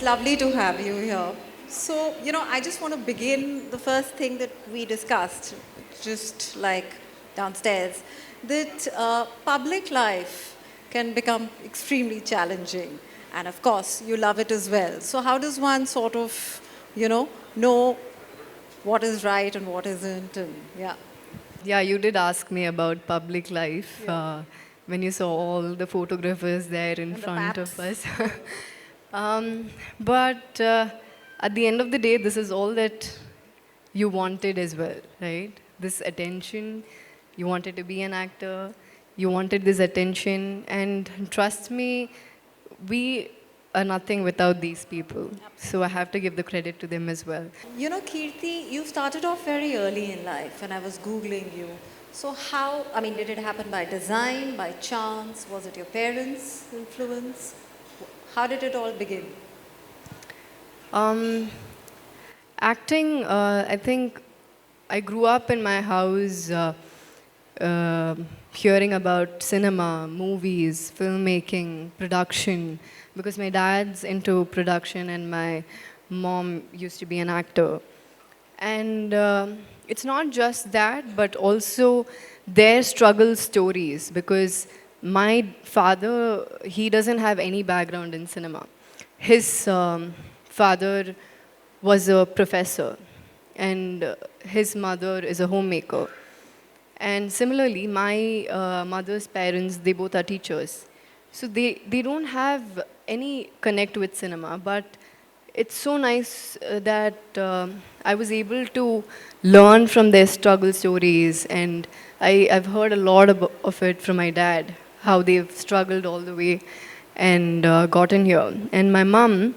it's lovely to have you here. So, I just want to begin the first thing that we discussed, just like downstairs, that public life can become extremely challenging. And of course, you love it as well. So, how does one sort of, know what is right and what isn't? And yeah. Yeah, you did ask me about public life Yeah. when you saw all the photographers there in And the front of paps. us. But at the end of the day, this is all that you wanted as well, right? This attention, you wanted to be an actor, you wanted this attention, and trust me, we are nothing without these people. So I have to give the credit to them as well. Keerthy, you started off very early in life, and I was Googling you. So, did it happen by design, by chance? Was it your parents' influence? How did it all begin? Um, Acting, I think I grew up in my house uh, hearing about cinema, movies, filmmaking, production, because my dad's into production and my mom used to be an actor. And it's not just that, but also their struggle stories, because my father, he doesn't have any background in cinema. His father was a professor, and his mother is a homemaker. And similarly, my mother's parents, they both are teachers. So they don't have any connect with cinema, but it's so nice that I was able to learn from their struggle stories, and I've heard a lot of it from my dad, how they've struggled all the way and gotten here. And my mom,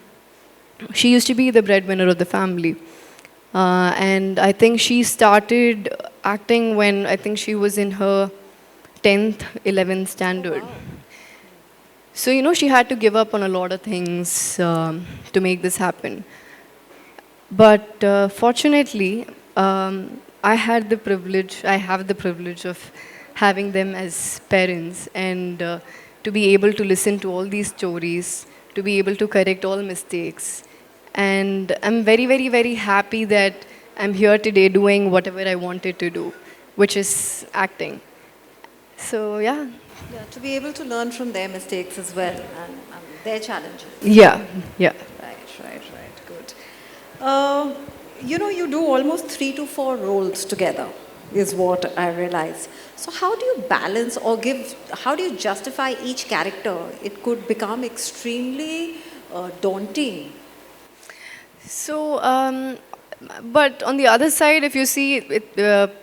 she used to be the breadwinner of the family. And I think she started acting when I think she was in her 10th, 11th standard. Wow. So, she had to give up on a lot of things to make this happen. But fortunately, I have the privilege of having them as parents, and to be able to listen to all these stories, to be able to correct all mistakes. And I'm very, very, very happy that I'm here today doing whatever I wanted to do, which is acting. So, yeah. Yeah, to be able to learn from their mistakes as well and their challenges. Yeah, yeah. Right. Good. Uh, you do almost 3 to 4 roles together, is what I realized. So, how do you balance or how do you justify each character? It could become extremely daunting. So, but on the other side, if you see it,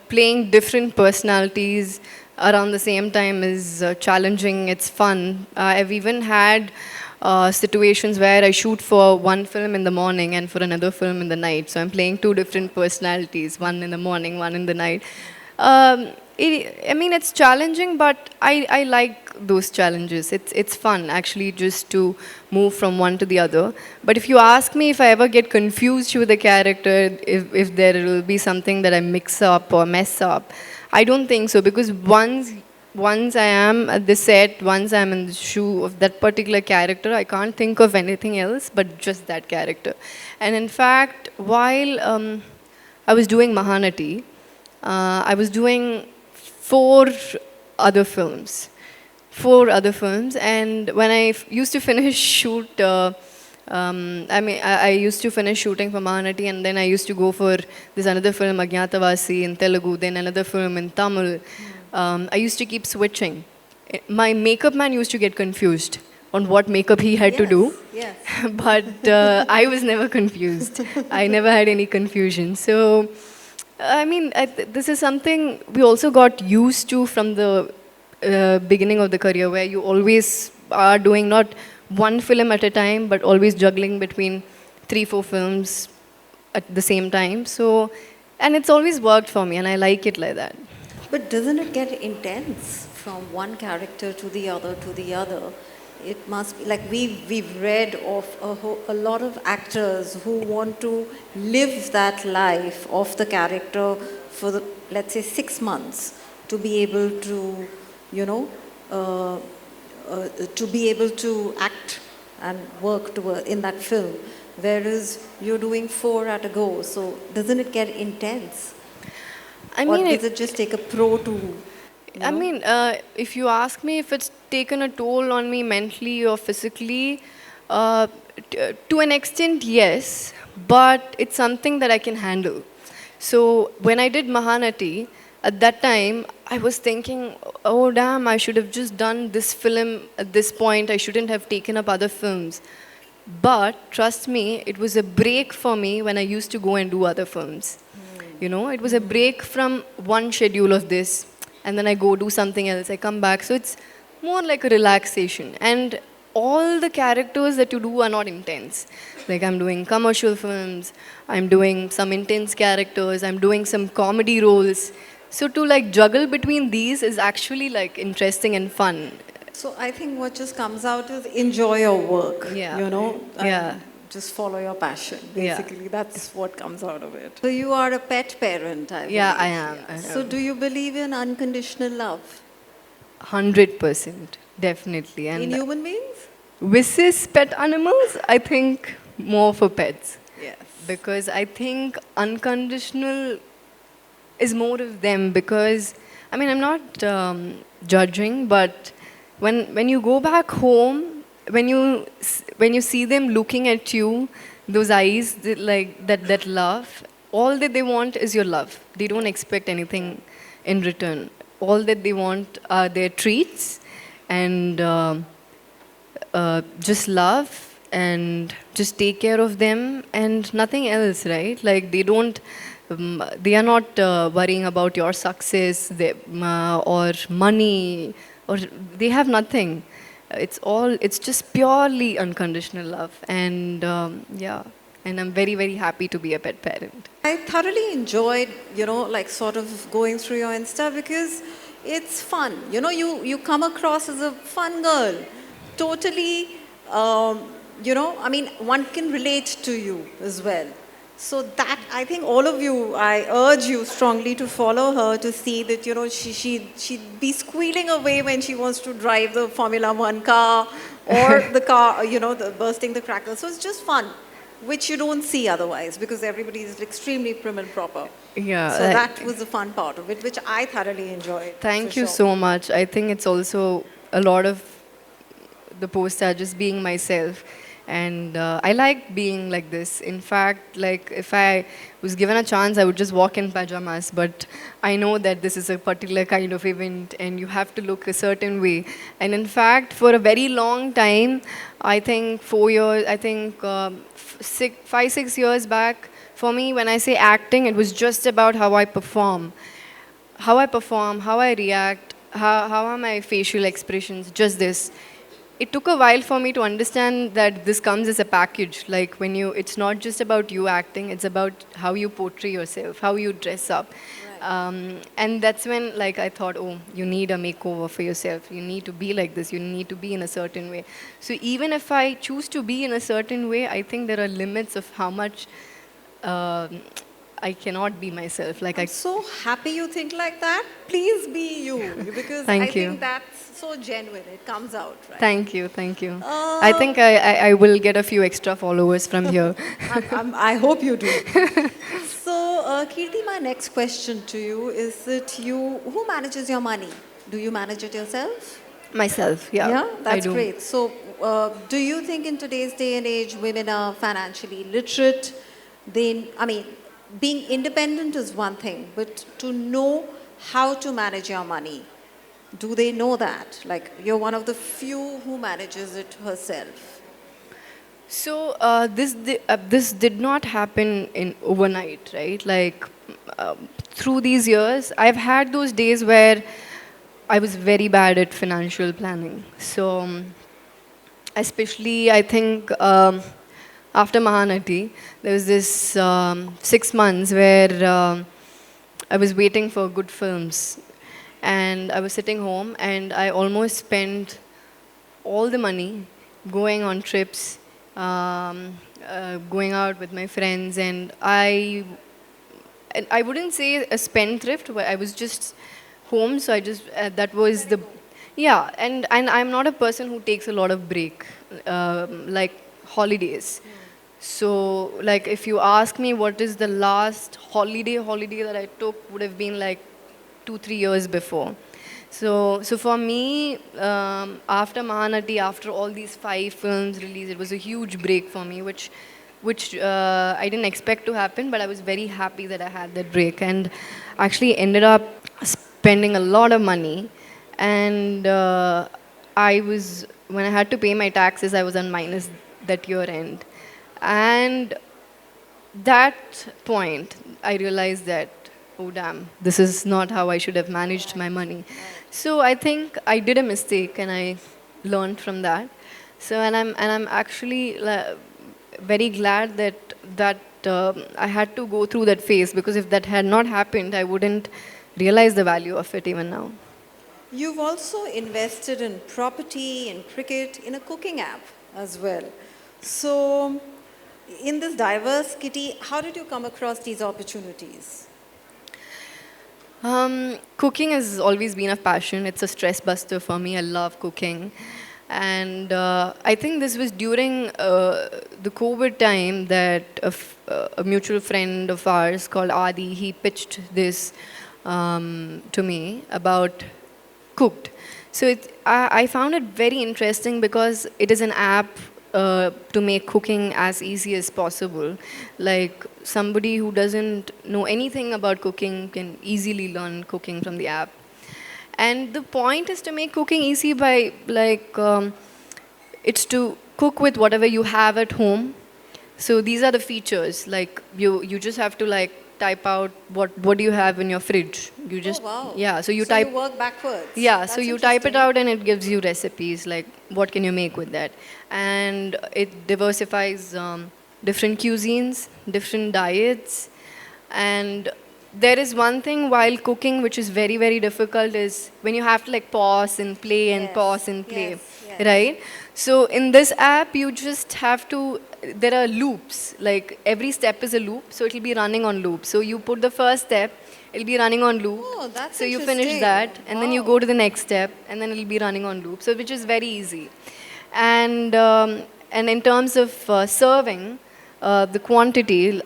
playing different personalities around the same time is challenging. It's fun. I've even had situations where I shoot for one film in the morning and for another film in the night. So I'm playing two different personalities, one in the morning, one in the night. It's challenging, but I like those challenges. It's fun actually just to move from one to the other. But if you ask me if I ever get confused with a character, if there will be something that I mix up or mess up, I don't think so, because once I am at the set, once I'm in the shoe of that particular character, I can't think of anything else but just that character. And in fact, while I was doing Mahanati, I was doing four other films. Four other films, and when used to finish shoot, I used to finish shooting for Mahanati, and then I used to go for this another film, Agyatavasi, in Telugu, then another film in Tamil. I used to keep switching. My makeup man used to get confused on what makeup he had to do, Yes. but I was never confused. I never had any confusion. So, this is something we also got used to from the beginning of the career, where you always are doing not one film at a time, but always juggling between 3, 4 films at the same time. So, and it's always worked for me, and I like it like that. But doesn't it get intense from one character to the other to the other? It must be like we've read of a lot of actors who want to live that life of the character for let's say 6 months to be able to, you know, to be able to act and work in that film, whereas you're doing 4 at a go. So doesn't it get intense? I Or mean, does it just take a pro to, you know? if you ask me if it's taken a toll on me mentally or physically, uh, to an extent, yes, but it's something that I can handle. So when I did Mahanati, at that time, I was thinking, oh damn, I should have just done this film at this point. I shouldn't have taken up other films. But trust me, it was a break for me when I used to go and do other films. You know, it was a break from one schedule of this, and then I go do something else. I come back. So it's more like a relaxation. And all the characters that you do are not intense. Like I'm doing commercial films, I'm doing some intense characters, I'm doing some comedy roles. So to like juggle between these is actually like interesting and fun. So I think what just comes out is enjoy your work, Yeah. you know, Yeah. and just follow your passion. Yeah. Basically, that's what comes out of it. So you are a pet parent, I believe. Yeah, I am. I So am. do you believe in unconditional love 100%, definitely. in And human beings? versus pet animals, I think more for pets. Yes. Because I think unconditional is more of them. Because, I mean, I'm not judging, but when you go back home, when you see them looking at you, those eyes, like that love, all that they want is your love. They don't expect anything in return. All that they want are their treats and just love and just take care of them and nothing else, right? Like they are not worrying about your success or money, or they have nothing. It's just purely unconditional love. And yeah, and I'm very, very happy to be a pet parent. I thoroughly enjoyed, you know, like sort of going through your Insta because it's fun. You know, you come across as a fun girl. Totally, you know, I mean, one can relate to you as well. So that, I think all of you, I urge you strongly to follow her to see that, you know, she'd be squealing away when she wants to drive the Formula One car or the car, you know, bursting the crackers. So it's just fun, which you don't see otherwise because everybody is extremely prim and proper. Yeah. So that was the fun part of it, which I thoroughly enjoyed. Thank for you sure. so much. I think it's also a lot of the posts are just being myself. And I like being like this. In fact, like if I was given a chance, I would just walk in pajamas. But I know that this is a particular kind of event and you have to look a certain way. And in fact, for a very long time, I think 4 years, I think 5, 6 years back, for me, when I say acting, it was just about how I react, how are my facial expressions, just this. It took a while for me to understand that this comes as a package. Like it's not just about you acting, it's about how you portray yourself, how you dress up. And that's when like I thought, oh, you need a makeover for yourself. You need to be like this. You need to be in a certain way. So even if I choose to be in a certain way, I think there are limits of how much um I cannot be myself. Like I'm so happy you think like that. Please be you because I Thank you. think that's so genuine. It comes out, right? Thank you, thank you. I Uh, think I will get a few extra followers from here. I hope you do. So, Keerthy, my next question to you is that who manages your money? Do you manage it yourself? Myself, yeah. Yeah, I that's do. great. So, do you think in today's day and age, women are financially literate? I mean, being independent is one thing, but to know how to manage your money, do they know that? Like, you're one of the few who manages it herself. So this did not happen in overnight, right? Like through these years, I've had those days where I was very bad at financial planning. So especially, I think after Mahanati, there was this 6 months where I was waiting for good films, and I was sitting home, and I almost spent all the money going on trips, going out with my friends, and I wouldn't say a spendthrift, but I was just home, so I just that was the Yeah, and I'm not a person who takes a lot of break, like holidays. So, like, if you ask me what is the last holiday that I took, would have been like 2 3 years before. So for me, after Mahanati, after all these 5 films released, it was a huge break for me, which I didn't expect to happen, but I was very happy that I had that break, and actually ended up spending a lot of money. And I was, when I had to pay my taxes, I was on minus that year end. And that point, I realized that, oh damn, this is not how I should have managed my money. So I think I did a mistake, and I learned from that. So and I'm actually very glad that I had to go through that phase, because if that had not happened, I wouldn't realize the value of it even now. You've also invested in property, in cricket, in a cooking app as well. So, in this diverse kitty, how did you come across these opportunities? Cooking has always been a passion. It's a stress buster for me. I love cooking. And I think this was during the COVID time that a mutual friend of ours called Adi, he pitched this to me about cooked. So I found it very interesting because it is an app to make cooking as easy as possible. Like somebody who doesn't know anything about cooking can easily learn cooking from the app. And the point is to make cooking easy by it's to cook with whatever you have at home. So these are the features. Like you just have to like type out what do you have in your fridge. You Oh, just wow. yeah. So you So type you work backwards. yeah. So That's you type it interesting. out and it gives you recipes. Like what can you make with that, and it diversifies different cuisines, different diets, and there is one thing while cooking which is very very difficult is when you have to like pause and play and Yes, pause and play, yes, yes. right? So in this app you just have to, there are loops, like every step is a loop, so it will be running on loop. So you put the first step, it'll be running on loop. Oh, that's So you finish interesting. that and then you Wow. go to the next step and then it'll be running on loop, so which is very easy. And in terms of serving, the quantity,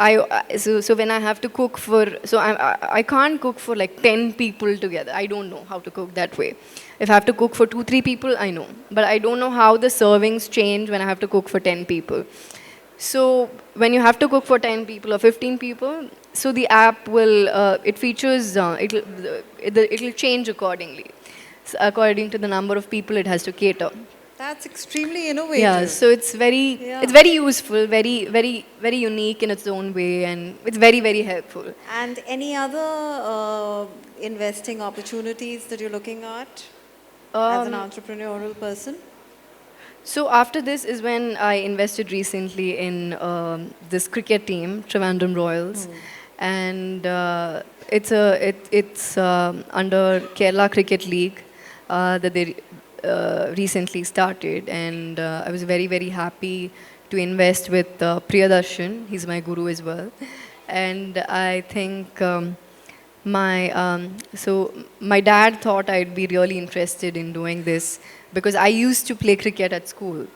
so when I have to cook for, so I can't cook for like 10 people together. I don't know how to cook that way. If I have to cook for 2 3 people, I know, but I don't know how the servings change when I have to cook for 10 people. So when you have to cook for 10 people or 15 people, so the app will, it features, it'll change accordingly, according to the number of people it has to cater. That's extremely Yeah, innovative. so it's Yeah. very useful, very unique in its own way, and it's very, very helpful. And any other investing opportunities that you're looking at as an Um, entrepreneurial person? so after this is when I invested recently in this cricket team, Trivandrum Royals, and it's under Kerala Cricket League that they recently started, and I was very very happy to invest with Priyadarshan. He's my guru as well, and I think. My dad thought I'd be really interested in doing this because I used to play cricket at school,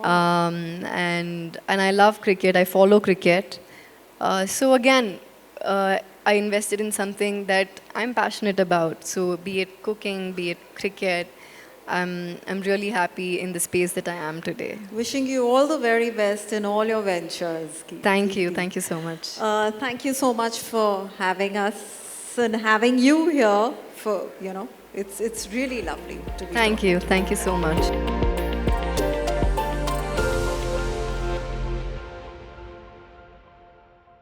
and I love cricket. I follow cricket. So again, I invested in something that I'm passionate about. So be it cooking, be it cricket, I'm really happy in the space that I am today. Wishing you all the very best in all your ventures, Keerthy. Thank you so much. Thank you so much for having us and having you here. For it's really lovely to be. Thank you so much.